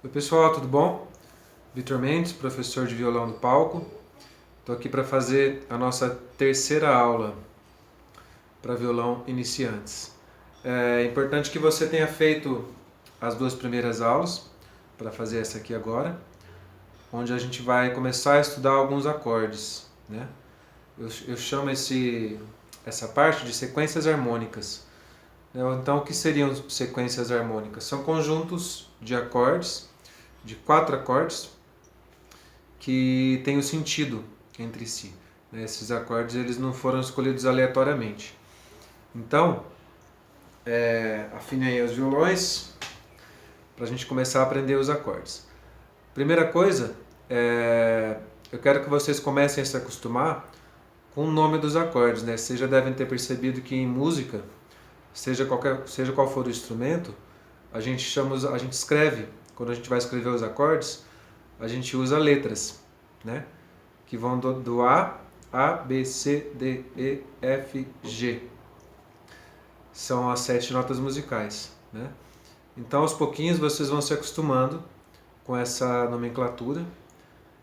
Oi pessoal, tudo bom? Vitor Mendes, professor de violão do palco. Estou aqui para fazer a nossa terceira aula para violão iniciantes. É importante que você tenha feito as duas primeiras aulas, para fazer essa aqui agora, onde a gente vai começar a estudar alguns acordes, né? Eu chamo essa parte de sequências harmônicas. Então, o que seriam sequências harmônicas? São conjuntos de acordes, de 4 acordes, que têm o sentido entre si. Esses acordes eles não foram escolhidos aleatoriamente. Então, afine aí os violões para a gente começar a aprender os acordes. Primeira coisa, eu quero que vocês comecem a se acostumar com o nome dos acordes. Vocês já devem ter percebido que em música, seja qual for o instrumento, a gente escreve, quando a gente vai escrever os acordes, a gente usa letras, né? Que vão do A, B, C, D, E, F, G. São as 7 notas musicais, né? Então, aos pouquinhos, vocês vão se acostumando com essa nomenclatura.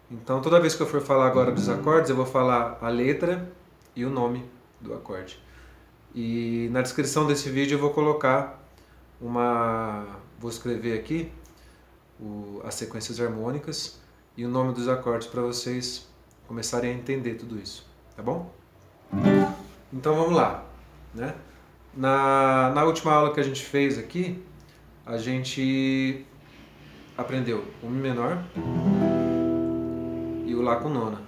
Então, toda vez que eu for falar agora dos acordes, eu vou falar a letra e o nome do acorde. E na descrição desse vídeo eu vou colocar vou escrever aqui as sequências harmônicas e o nome dos acordes para vocês começarem a entender tudo isso, tá bom? Então vamos lá, né? Na última aula que a gente fez aqui, a gente aprendeu o Mi menor e o Lá com nona,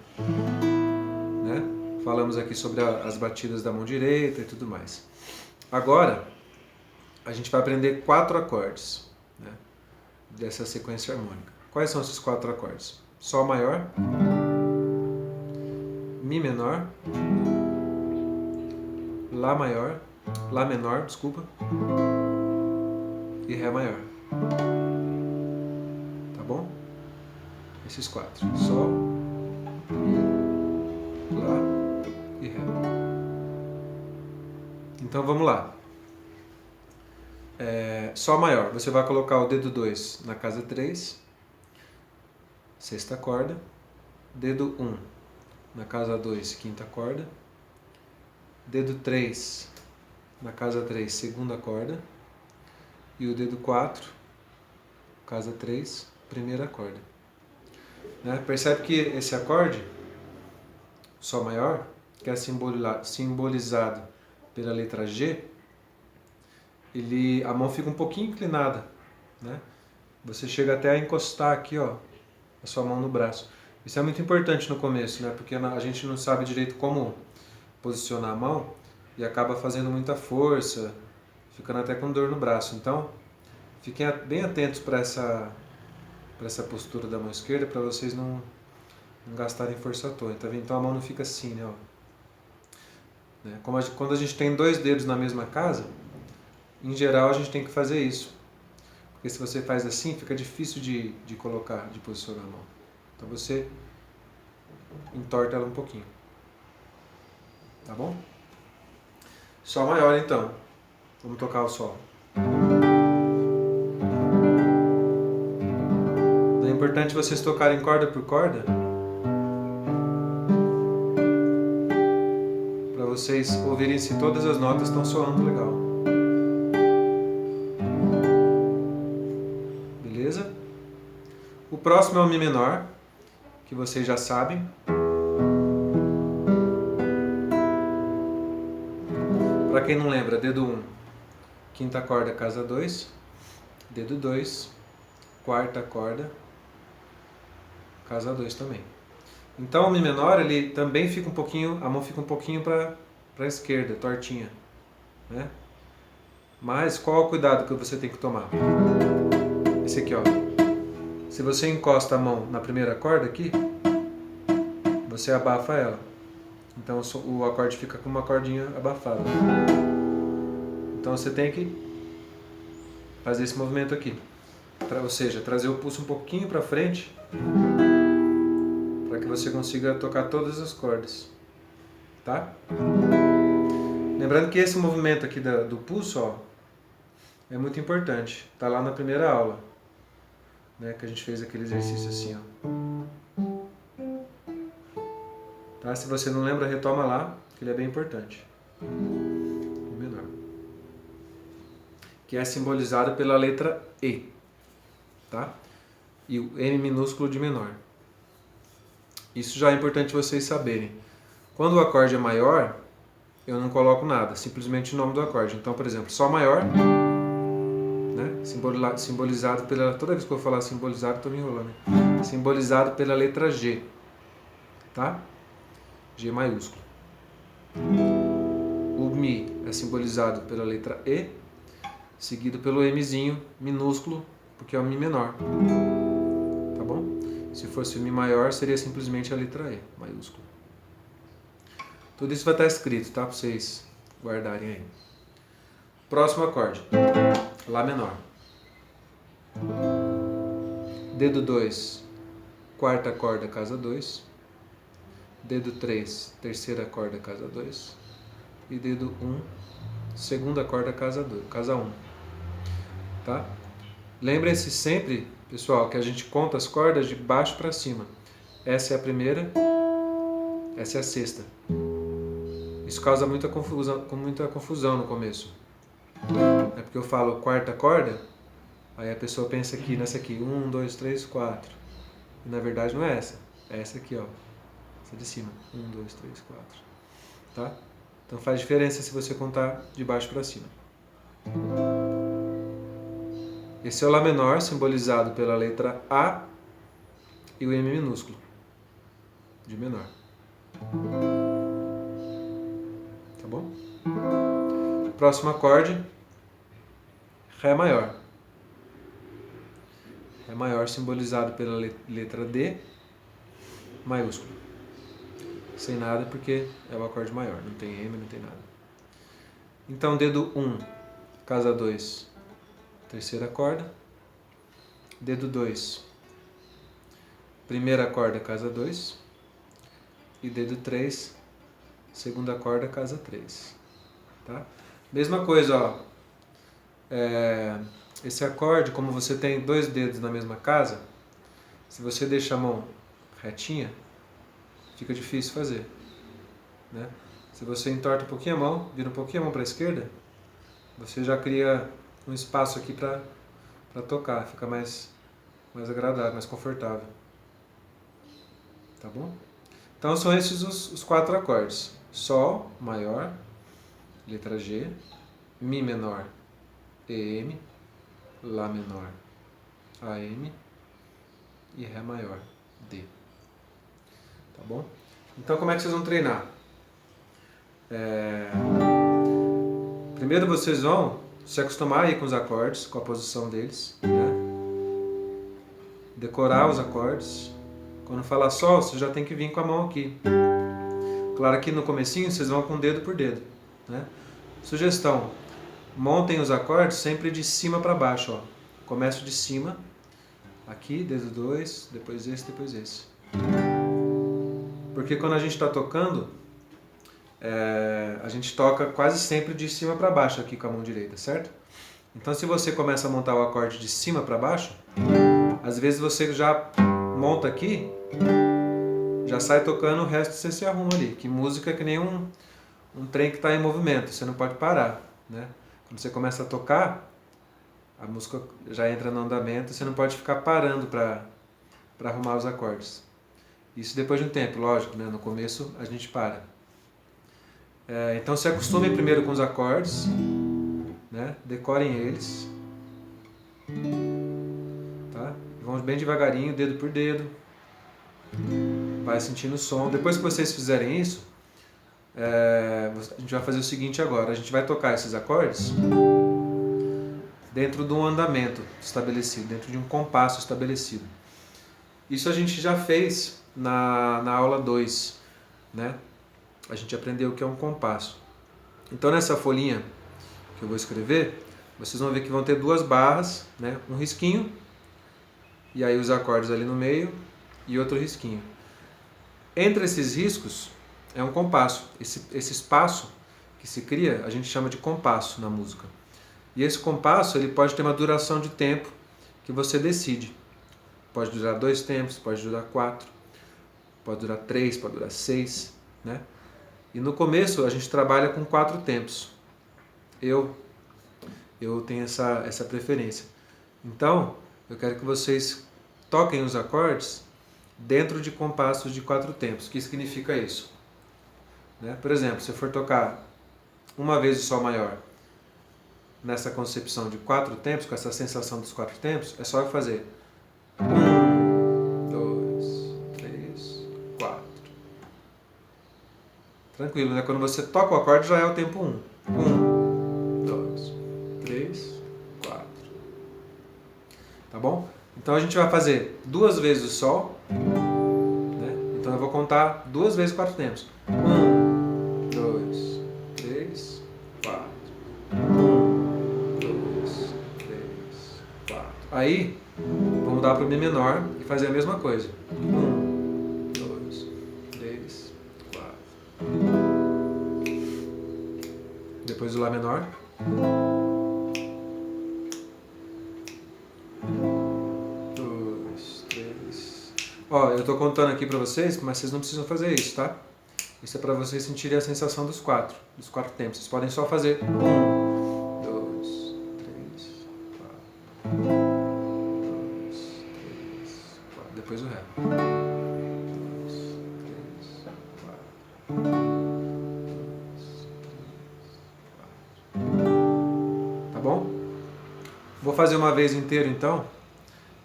né? Falamos aqui sobre as batidas da mão direita e tudo mais. Agora, a gente vai aprender 4 acordes, né, dessa sequência harmônica. Quais são esses 4 acordes? Sol maior, Mi menor, Lá menor, desculpa, e Ré maior. Tá bom? Esses 4. Sol, Mi, Lá e Ré. Então vamos lá. Sol maior, você vai colocar o dedo 2 na casa 3, sexta corda, dedo 1 na casa 2, quinta corda, dedo 3 na casa 3, segunda corda, e o dedo 4, casa 3, primeira corda. Né? Percebe que esse acorde, Sol maior, que é simbolizado pela letra G, a mão fica um pouquinho inclinada, né? Você chega até a encostar aqui, ó, a sua mão no braço. Isso é muito importante no começo, né? Porque a gente não sabe direito como posicionar a mão e acaba fazendo muita força, ficando até com dor no braço. Então, fiquem bem atentos para essa postura da mão esquerda, para vocês não gastarem força à toa, tá vendo? Então a mão não fica assim, né? Ó. Quando a gente tem 2 dedos na mesma casa, em geral a gente tem que fazer isso. Porque se você faz assim, fica difícil de posicionar a mão. Então você entorta ela um pouquinho. Tá bom? Sol maior então. Vamos tocar o Sol. É importante vocês tocarem corda por corda, para vocês ouvirem se todas as notas estão soando legal. Beleza? O próximo é o Mi menor, que vocês já sabem. Para quem não lembra, dedo 1, quinta corda, casa 2, dedo 2, quarta corda, casa 2 também. Então o Mi menor, ele também fica um pouquinho, a mão fica um pouquinho para a esquerda, tortinha, né? Mas qual é o cuidado que você tem que tomar? Esse aqui, ó. Se você encosta a mão na primeira corda aqui, você abafa ela. Então o acorde fica com uma cordinha abafada. Então você tem que fazer esse movimento aqui. Ou seja, trazer o pulso um pouquinho para frente, para que você consiga tocar todas as cordas. Tá? Lembrando que esse movimento aqui do pulso, ó, é muito importante. Tá lá na primeira aula. né, que a gente fez aquele exercício assim, ó. Tá? Se você não lembra, retoma lá, que ele é bem importante. O menor. Que é simbolizado pela letra E, tá? E o M minúsculo de menor. Isso já é importante vocês saberem. Quando o acorde é maior, eu não coloco nada, simplesmente o nome do acorde. Então, por exemplo, Sol maior, né? Simbolizado pela... Toda vez que eu falar simbolizado, estou me enrolando. Né? Simbolizado pela letra G, tá? G maiúsculo. O Mi é simbolizado pela letra E, seguido pelo Mzinho minúsculo, porque é o Mi menor. Tá bom? Se fosse o Mi maior, seria simplesmente a letra E maiúsculo. Tudo isso vai estar escrito, tá? Para vocês guardarem aí. Próximo acorde. Lá menor. Dedo 2, quarta corda, casa 2. Dedo 3, terceira corda, casa 2. E dedo 1, segunda corda, casa 1. Tá? Lembrem-se sempre, pessoal, que a gente conta as cordas de baixo para cima. Essa é a primeira, essa é a sexta. Isso causa muita confusão no começo. É porque eu falo quarta corda, aí a pessoa pensa aqui nessa aqui, 1, 2, 3, 4. E na verdade não é essa, é essa aqui, ó. Essa de cima, 1, 2, 3, 4. Tá? Então faz diferença se você contar de baixo para cima. Esse é o Lá menor, simbolizado pela letra A e o M minúsculo, de menor. Tá bom? Próximo acorde, Ré maior. Ré maior simbolizado pela letra D maiúsculo. Sem nada porque é o acorde maior, não tem M, não tem nada. Então dedo 1, casa 2, terceira corda. Dedo 2, primeira corda, casa 2. E dedo 3, segunda corda, casa 3. Tá? Mesma coisa, ó. Esse acorde, como você tem dois dedos na mesma casa, se você deixa a mão retinha, fica difícil fazer. Né? Se você entorta um pouquinho a mão, vira um pouquinho a mão para a esquerda, você já cria um espaço aqui para tocar, fica mais agradável, mais confortável. Tá bom? Então são esses os 4 acordes. Sol maior, letra G, Mi menor, EM, Lá menor, AM e Ré maior, D. Tá bom? Então como é que vocês vão treinar? Primeiro vocês vão se acostumar aí com os acordes, com a posição deles, né? Decorar os acordes. Quando falar Sol, você já tem que vir com a mão aqui. Claro que no comecinho vocês vão com dedo por dedo, né? Sugestão: montem os acordes sempre de cima para baixo, ó. Começo de cima, aqui, dedo 2, depois esse, depois esse. Porque quando a gente está tocando, a gente toca quase sempre de cima para baixo aqui com a mão direita, certo? Então se você começa a montar o acorde de cima para baixo, às vezes você já monta aqui, já sai tocando, o resto você se arruma ali. Que música é que nem um trem que está em movimento, você não pode parar, né? Quando você começa a tocar, a música já entra no andamento, você não pode ficar parando para arrumar os acordes. Isso depois de um tempo, lógico, né? No começo a gente para. Então se acostume primeiro com os acordes, né? Decorem eles. Tá? Vamos bem devagarinho, dedo por dedo. Vai sentindo o som. Depois que vocês fizerem isso, a gente vai fazer o seguinte agora. A gente vai tocar esses acordes dentro de um andamento estabelecido, dentro de um compasso estabelecido. Isso a gente já fez na aula 2, né? A gente aprendeu o que é um compasso. Então nessa folhinha que eu vou escrever, vocês vão ver que vão ter 2 barras, né? Um risquinho, e aí os acordes ali no meio, e outro risquinho. Entre esses riscos é um compasso. Esse espaço que se cria, a gente chama de compasso na música. E esse compasso ele pode ter uma duração de tempo que você decide. Pode durar 2 tempos, pode durar 4, pode durar 3, pode durar 6, né? E no começo a gente trabalha com 4 tempos. Eu tenho essa preferência. Então, eu quero que vocês toquem os acordes dentro de compassos de 4 tempos. O que significa isso? Né? Por exemplo, se eu for tocar uma vez o Sol maior nessa concepção de 4 tempos, com essa sensação dos 4 tempos, é só eu fazer 1, 2, 3, 4. Tranquilo, né? Quando você toca o acorde já é o tempo 1. 1, 2, 3, 4. Tá bom? Então a gente vai fazer 2 vezes o Sol, né? Então eu vou contar 2 vezes 4 tempos. 1, 2, 3, 4. 1, 2, 3, 4. Aí, vamos mudar para o Mi menor e fazer a mesma coisa. 1, 2, 3, 4. Depois o Lá menor. 2, 3. Ó, eu tô contando aqui para vocês, mas vocês não precisam fazer isso, tá? Isso é para vocês sentirem a sensação dos 4 tempos. Vocês podem só fazer 1, 2, 3, 4. 2, 3, 4. Depois o Ré. 2, 3, 4. 2, 3, 4. Tá bom? Vou fazer uma vez inteiro então.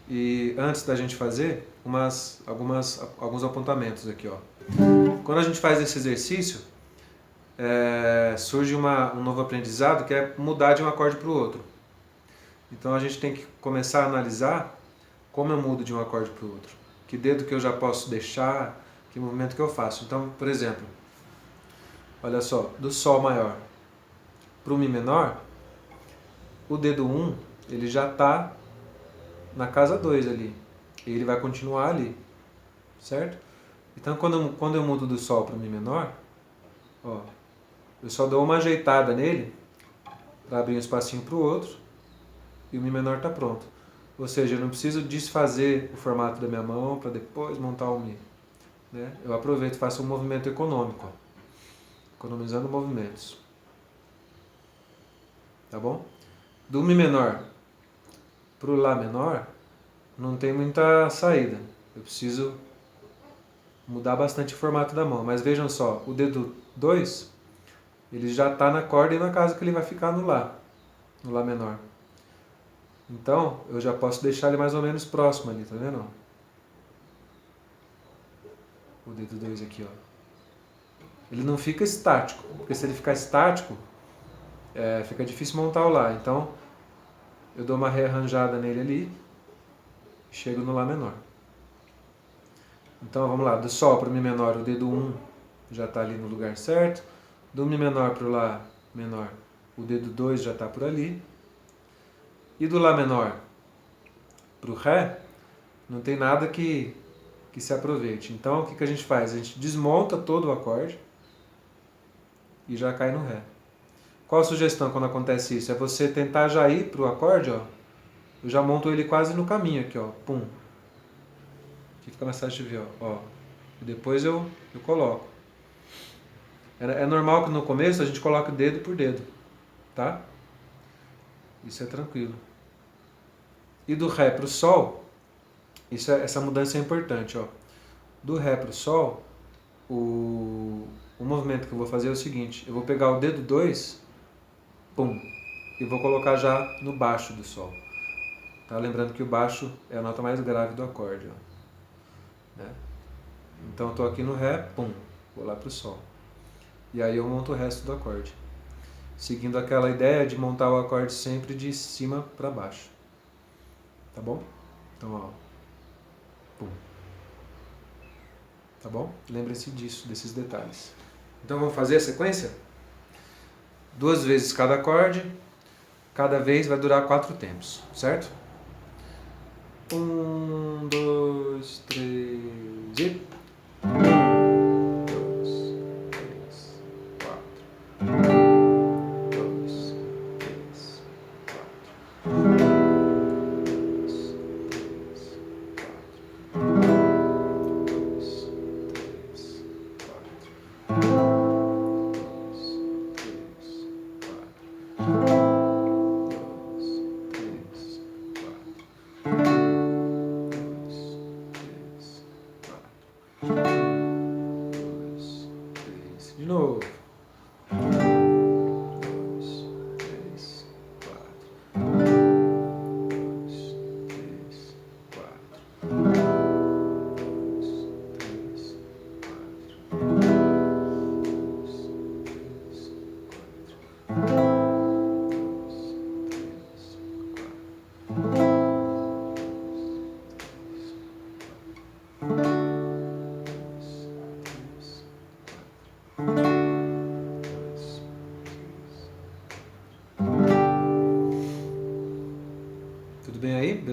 E antes da gente fazer, alguns apontamentos aqui, ó. Quando a gente faz esse exercício, surge um novo aprendizado que é mudar de um acorde para o outro. Então a gente tem que começar a analisar como eu mudo de um acorde para o outro. Que dedo que eu já posso deixar, que movimento que eu faço. Então, por exemplo, olha só, do Sol maior para o Mi menor, o dedo 1 ele já está na casa 2 ali. E ele vai continuar ali, certo? Então quando eu mudo do Sol para o Mi menor, ó, eu só dou uma ajeitada nele para abrir um espacinho para o outro e o Mi menor está pronto. Ou seja, eu não preciso desfazer o formato da minha mão para depois montar o Mi. Né? Eu aproveito e faço um movimento econômico, ó, economizando movimentos. Tá bom? Do Mi menor para o Lá menor, não tem muita saída. Eu preciso mudar bastante o formato da mão. Mas vejam só, o dedo 2, ele já está na corda e na casa que ele vai ficar no Lá menor. Então, eu já posso deixar ele mais ou menos próximo ali, tá vendo? O dedo 2 aqui, ó. Ele não fica estático, porque se ele ficar estático, fica difícil montar o Lá. Então, eu dou uma rearranjada nele ali, chego no Lá menor. Então vamos lá, do Sol para o Mi menor, o dedo 1 já está ali no lugar certo. Do Mi menor para o Lá menor, o dedo 2 já está por ali. E do Lá menor para o Ré, não tem nada que se aproveite. Então o que a gente faz? A gente desmonta todo o acorde e já cai no Ré. Qual a sugestão quando acontece isso? É você tentar já ir para o acorde, ó. Eu já monto ele quase no caminho aqui, ó. Pum. Aqui fica mais fácil de ver, ó. E depois eu coloco. É normal que no começo a gente coloque dedo por dedo, tá? Isso é tranquilo. E do Ré para o Sol, essa mudança é importante, ó. Do Ré para o Sol, o movimento que eu vou fazer é o seguinte: eu vou pegar o dedo 2, pum, e vou colocar já no baixo do Sol. Tá? Lembrando que o baixo é a nota mais grave do acorde, ó. Né? Então eu estou aqui no Ré, pum, vou lá para o Sol. E aí eu monto o resto do acorde. Seguindo aquela ideia de montar o acorde sempre de cima para baixo. Tá bom? Então, ó. Pum. Tá bom? Lembre-se disso, desses detalhes. Então vamos fazer a sequência? 2 vezes cada acorde. Cada vez vai durar 4 tempos, certo? 1, 2, 3 e... 1, 2, 3, 4. 1, 2, 3, 4. 1, 2, 3, 4.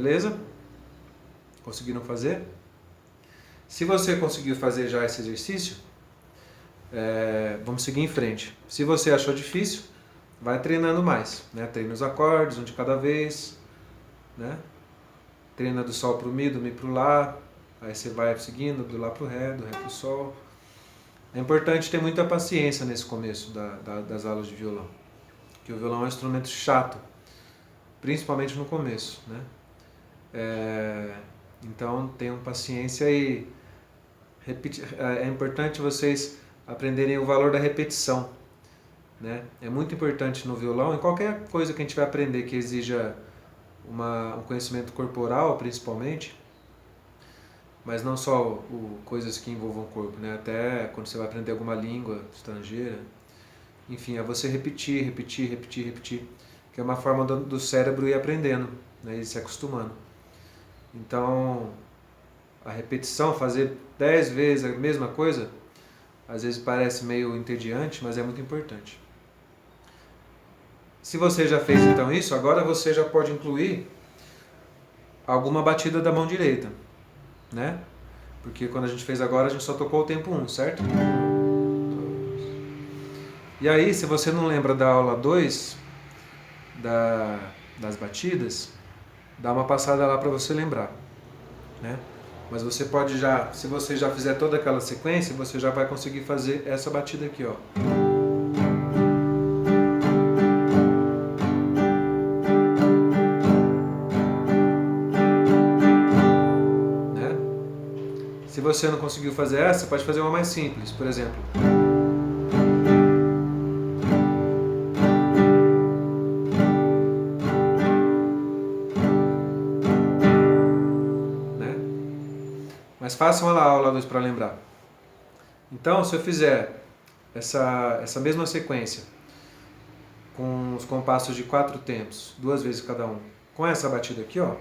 Beleza? Conseguiram fazer? Se você conseguiu fazer já esse exercício, vamos seguir em frente. Se você achou difícil, vai treinando mais, né? Treina os acordes, um de cada vez, né? Treina do Sol para o Mi, do Mi para o Lá, aí você vai seguindo do Lá para o Ré, do Ré para o Sol. É importante ter muita paciência nesse começo das aulas de violão, porque o violão é um instrumento chato, principalmente no começo, né? Então tenham paciência e é importante vocês aprenderem o valor da repetição, né? É muito importante no violão, em qualquer coisa que a gente vai aprender que exija um conhecimento corporal, principalmente, mas não só coisas que envolvam o corpo, né? Até quando você vai aprender alguma língua estrangeira, enfim, é você repetir, que é uma forma do cérebro ir aprendendo, né? Ir se acostumando. Então, a repetição, fazer 10 vezes a mesma coisa, às vezes parece meio entediante, mas é muito importante. Se você já fez então isso, agora você já pode incluir alguma batida da mão direita, né? Porque quando a gente fez agora, a gente só tocou o tempo 1, certo? 1, 2. E aí, se você não lembra da aula 2, das batidas, dá uma passada lá para você lembrar, né? Mas você pode já, se você já fizer toda aquela sequência, você já vai conseguir fazer essa batida aqui, ó. Né? Se você não conseguiu fazer essa, você pode fazer uma mais simples, por exemplo. Mas façam lá a aula 2 para lembrar. Então, se eu fizer essa mesma sequência, com os compassos de 4 tempos, 2 vezes cada um, com essa batida aqui, ó.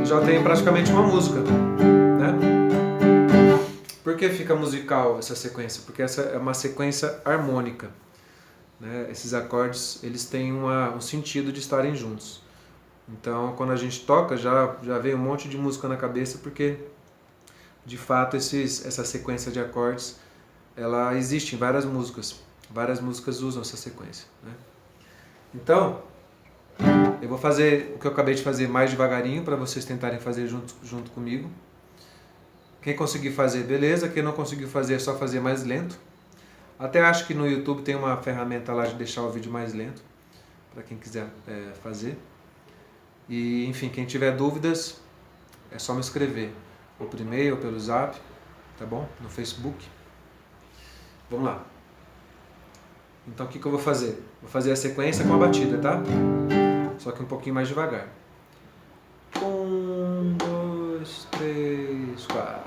Já tem praticamente uma música, né? Por que fica musical essa sequência? Porque essa é uma sequência harmônica, né? Esses acordes, eles têm um sentido de estarem juntos. Então, quando a gente toca, já vem um monte de música na cabeça, porque, de fato, essa sequência de acordes, ela existe em várias músicas. Várias músicas usam essa sequência, né? Então, eu vou fazer o que eu acabei de fazer mais devagarinho, para vocês tentarem fazer junto comigo. Quem conseguir fazer, beleza. Quem não conseguiu fazer, é só fazer mais lento. Até acho que no YouTube tem uma ferramenta lá de deixar o vídeo mais lento, para quem quiser fazer. E, enfim, quem tiver dúvidas, é só me escrever. Ou por e-mail, ou pelo Zap, tá bom? No Facebook. Vamos lá. Então, o que eu vou fazer? Vou fazer a sequência com a batida, tá? Só que um pouquinho mais devagar. 1, 2, 3, 4.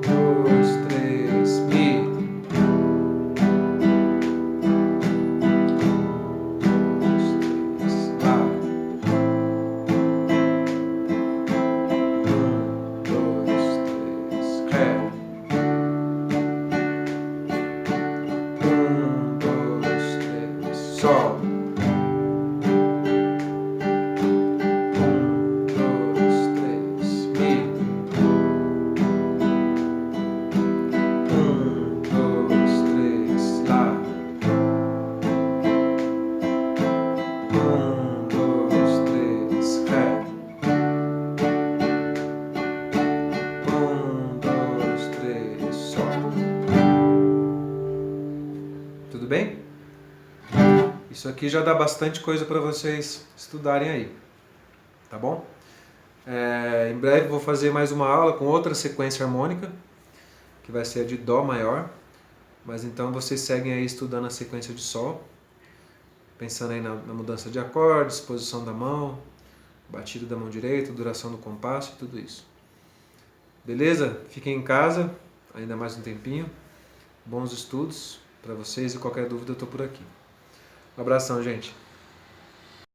2, 3, Mi. 1, 2, 3, Lá. 1, 2, 3, Ré. 1, 2, 3, Sol. 1, 2, 3, Mi. 1, 2, 3, Lá. 1, 2, 3, Ré. 1, 2, 3, Sol. Tudo bem? Isso aqui já dá bastante coisa para vocês estudarem aí, tá bom? Em breve vou fazer mais uma aula com outra sequência harmônica, que vai ser a de Dó maior, mas então vocês seguem aí estudando a sequência de Sol, pensando aí na mudança de acordes, posição da mão, batida da mão direita, duração do compasso e tudo isso. Beleza? Fiquem em casa, ainda mais um tempinho. Bons estudos para vocês e qualquer dúvida eu estou por aqui. Um abração, gente.